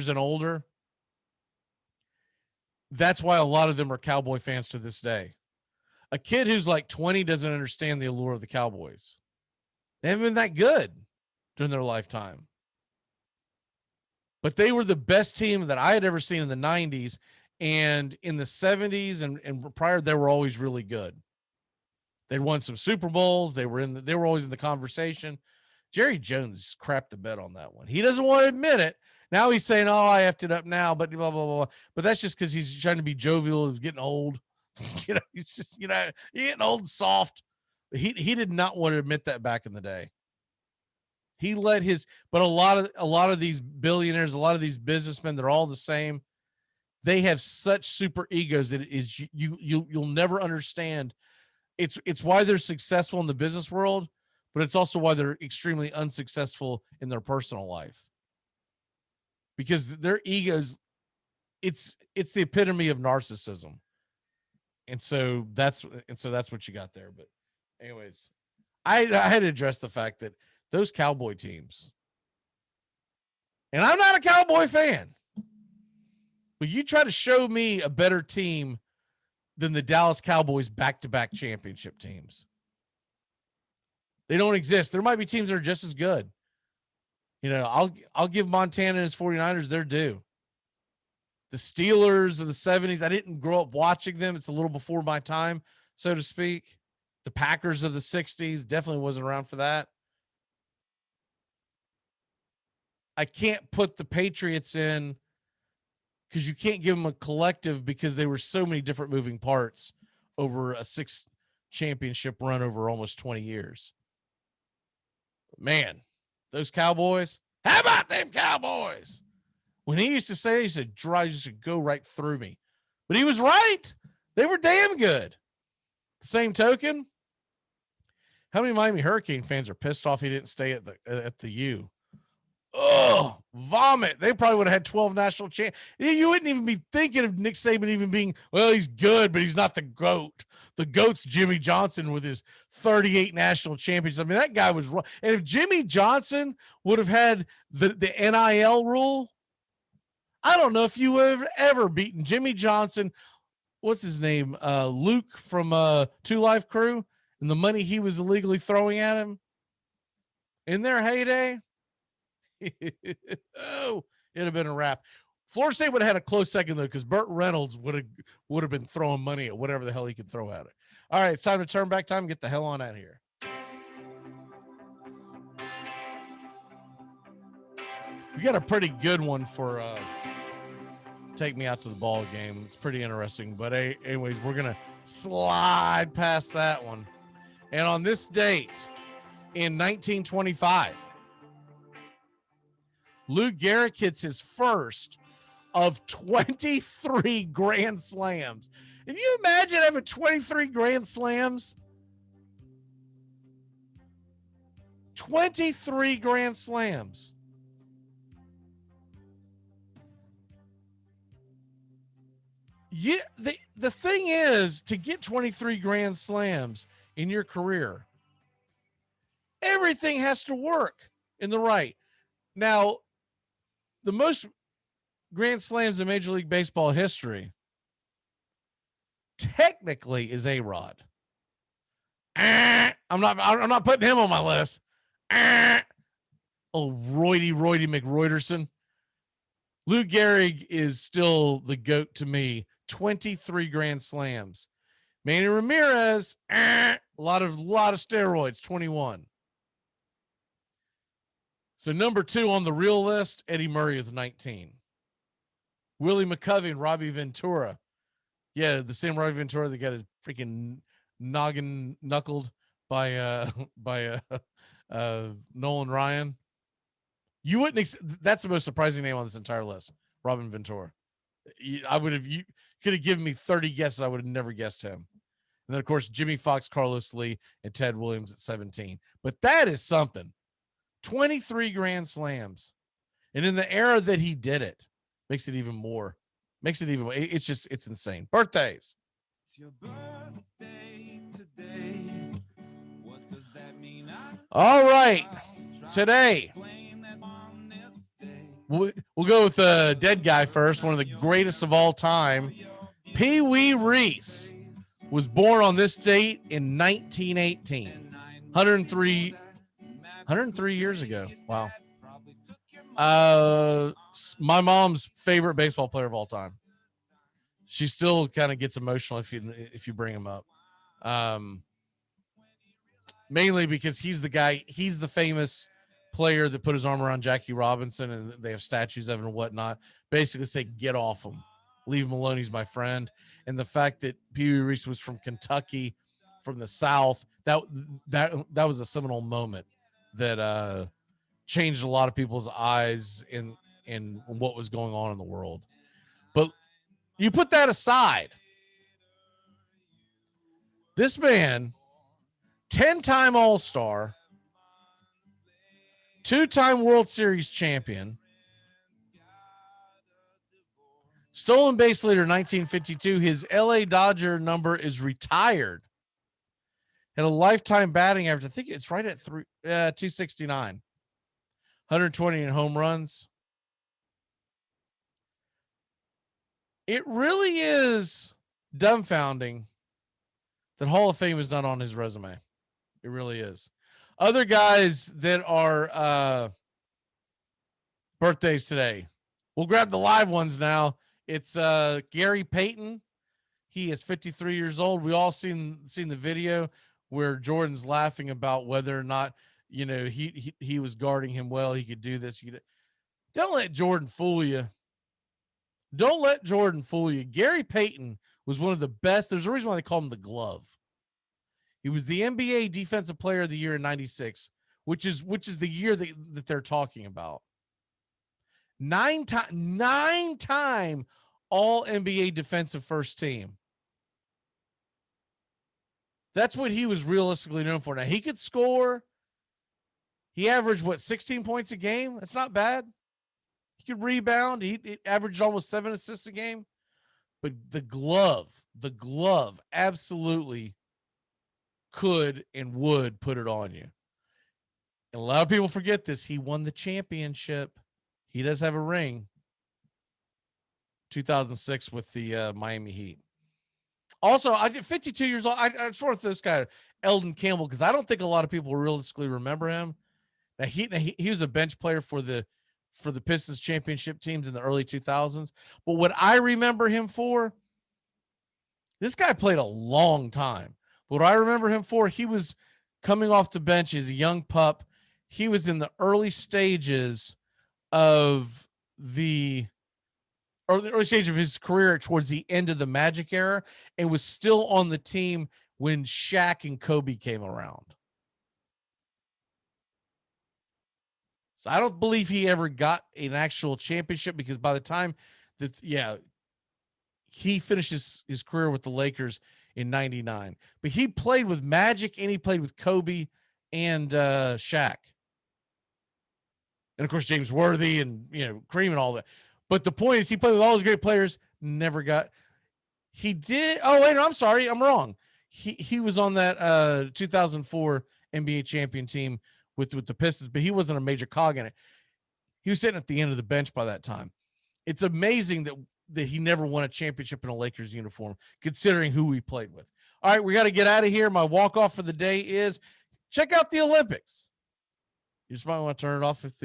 and older. That's why a lot of them are Cowboy fans to this day. A kid who's like 20 doesn't understand the allure of the Cowboys. They haven't been that good during their lifetime. But they were the best team that I had ever seen in the 90s. And in the 70s and prior, they were always really good. They'd won some Super Bowls. They were always in the conversation. Jerry Jones crapped the bed on that one. He doesn't want to admit it. Now he's saying, "Oh, I effed it up now," but blah blah blah. But that's just because he's trying to be jovial. He's getting old. He's just you're getting old and soft. He did not want to admit that back in the day. He let but a lot of these billionaires, a lot of these businessmen, they're all the same. They have such super egos that it is you'll never understand. It's why they're successful in the business world, but it's also why they're extremely unsuccessful in their personal life. Because their egos, it's the epitome of narcissism. And so that's what you got there. But anyways, I had to address the fact that those Cowboy teams, and I'm not a Cowboy fan, but you try to show me a better team than the Dallas Cowboys back-to-back championship teams. They don't exist. There might be teams that are just as good. I'll give Montana and his 49ers their due. The Steelers of the 70s, I didn't grow up watching them. It's a little before my time, so to speak. The Packers of the 60s, definitely wasn't around for that. I can't put the Patriots in because you can't give them a collective because they were so many different moving parts over a 6 championship run over almost 20 years. Man, those Cowboys, how about them Cowboys? When he used to say, he said, "Drive just to go right through me." But he was right. They were damn good. Same token, how many Miami Hurricane fans are pissed off he didn't stay at the U? Oh, vomit. They probably would have had 12 national champions. You wouldn't even be thinking of Nick Saban even being, well, he's good, but he's not the GOAT. The GOAT's Jimmy Johnson with his 38 national championships. I mean, that guy was wrong. And if Jimmy Johnson would have had the NIL rule, I don't know if you would have ever beaten Jimmy Johnson. What's his name? Luke from 2 Live Crew, and the money he was illegally throwing at him in their heyday. Oh, it'd have been a wrap. Florida State would have had a close second though, because Burt Reynolds would have been throwing money at whatever the hell he could throw at it. All right, it's time to turn back time and get the hell on out of here. We got a pretty good one for take me out to the ball game. It's pretty interesting, but anyways, we're gonna slide past that one. And on this date in 1925, Lou Gehrig hits his first of 23 Grand Slams. If you imagine having 23 Grand Slams, 23 Grand Slams. Yeah, the thing is, to get 23 Grand Slams in your career, everything has to work in the right. Now, the most Grand Slams in Major League Baseball history technically is A-Rod. I'm not putting him on my list. Oh, Roy McRoyderson. Lou Gehrig is still the GOAT to me. 23 Grand Slams. Manny Ramirez, a lot of steroids, 21. So number 2 on the real list, Eddie Murray with 19. Willie McCovey and Robbie Ventura. Yeah, the same Robbie Ventura that got his freaking noggin knuckled by Nolan Ryan. You wouldn't. That's the most surprising name on this entire list, Robin Ventura. You could have given me 30 guesses. I would have never guessed him. And then, of course, Jimmy Fox, Carlos Lee, and Ted Williams at 17. But that is something. 23 Grand Slams. And in the era that he did it, makes it even more. It's insane. Birthdays. It's your birthday today. What does that mean? All right. Today, we'll go with the dead guy first, one of the greatest of all time. Pee Wee Reese was born on this date in 1918. 103 years ago. Wow. My mom's favorite baseball player of all time. She still kind of gets emotional if you bring him up. Mainly because he's the famous player that put his arm around Jackie Robinson, and they have statues of him and whatnot. Basically say, get off him. Leave him alone. He's my friend. And the fact that Pee Wee Reese was from Kentucky, from the South, that was a seminal moment that changed a lot of people's eyes in what was going on in the world. But you put that aside, this man, 10-time All-Star, 2-time World Series champion, stolen base leader 1952. His LA Dodger number is retired. Had a lifetime batting average. I think it's right at 269. 120 in home runs. It really is dumbfounding that Hall of Fame is not on his resume. It really is. Other guys that are birthdays today. We'll grab the live ones now. It's Gary Payton. He is 53 years old. We all seen the video where Jordan's laughing about whether or not, he was guarding him well. He could do this. Don't let Jordan fool you. Don't let Jordan fool you. Gary Payton was one of the best. There's a reason why they call him the Glove. He was the NBA Defensive Player of the Year in '96, which is the year that they're talking about. 9-time All NBA Defensive First Team. That's what he was realistically known for. Now, he could score. He averaged, 16 points a game? That's not bad. He could rebound. He averaged almost 7 assists a game. But the glove absolutely could and would put it on you. And a lot of people forget this. He won the championship. He does have a ring. 2006 with the Miami Heat. Also, I did 52 years old. I just want to throw this guy, Eldon Campbell, because I don't think a lot of people realistically remember him. Now he was a bench player for the Pistons championship teams in the early 2000s. But what I remember him for, this guy played a long time. What I remember him for, he was coming off the bench as a young pup. He was in the early stages of the early stage of his career towards the end of the Magic era, and was still on the team when Shaq and Kobe came around. So I don't believe he ever got an actual championship, because by the time he finished his career with the Lakers in 99, but he played with Magic and he played with Kobe and Shaq. And of course, James Worthy and, Kareem and all that. But the point is he played with all those great players, he did. Oh, wait, I'm sorry. I'm wrong. He was on that 2004 NBA champion team with the Pistons, but he wasn't a major cog in it. He was sitting at the end of the bench by that time. It's amazing that he never won a championship in a Lakers uniform, considering who he played with. All right, we got to get out of here. My walk-off for the day is check out the Olympics. You just might want to turn it off with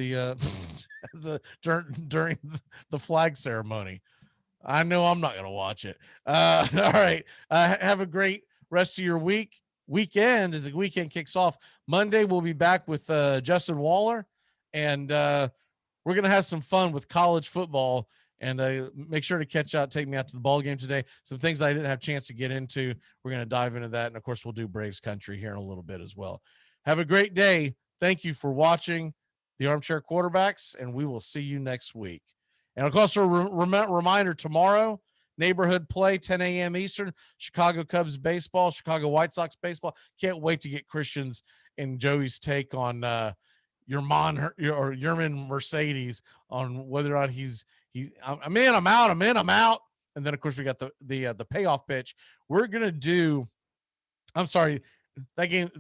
during the flag ceremony. I know I'm not going to watch it. All right. Have a great rest of your weekend as the weekend kicks off. Monday, we'll be back with Justin Waller, and we're going to have some fun with college football. And make sure to take me out to the ball game today. Some things I didn't have a chance to get into. We're going to dive into that. And of course, we'll do Braves country here in a little bit as well. Have a great day. Thank you for watching the Armchair Quarterbacks, and we will see you next week. And of course, a reminder tomorrow, neighborhood play, 10 a.m. Eastern, Chicago Cubs baseball, Chicago White Sox baseball. Can't wait to get Christian's and Joey's take on Yerman Mercedes on whether or not I'm in, I'm out, I'm in, I'm out. And then of course we got the payoff pitch. We're going to do, I'm sorry, that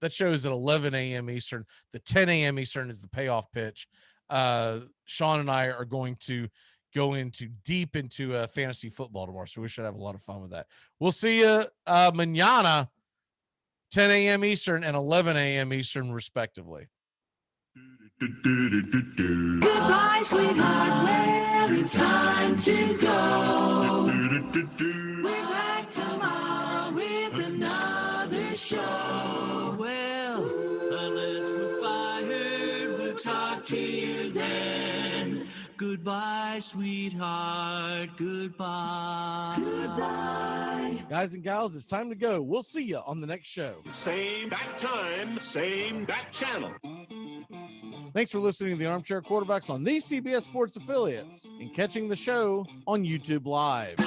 show is at 11 a.m. Eastern. The 10 a.m. Eastern is the payoff pitch. Sean and I are going to go deep into fantasy football tomorrow. So we should have a lot of fun with that. We'll see you mañana, 10 a.m. Eastern and 11 a.m. Eastern respectively. Goodbye, sweetheart. Well, it's time to go. We're back tomorrow with another show. Well, unless we're fired, we'll talk to you then. Goodbye, sweetheart. Goodbye. Goodbye. Guys and gals, it's time to go. We'll see you on the next show. Same bat time, same bat channel. Thanks for listening to the Armchair Quarterbacks on these CBS Sports affiliates and catching the show on YouTube Live.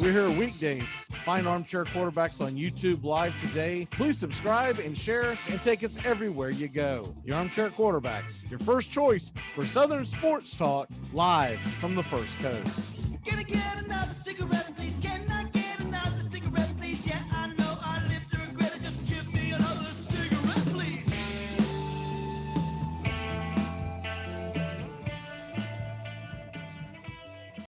We're here weekdays. Find Armchair Quarterbacks on YouTube Live today. Please subscribe and share and take us everywhere you go. The Armchair Quarterbacks, your first choice for Southern sports talk, live from the First Coast. Gonna get another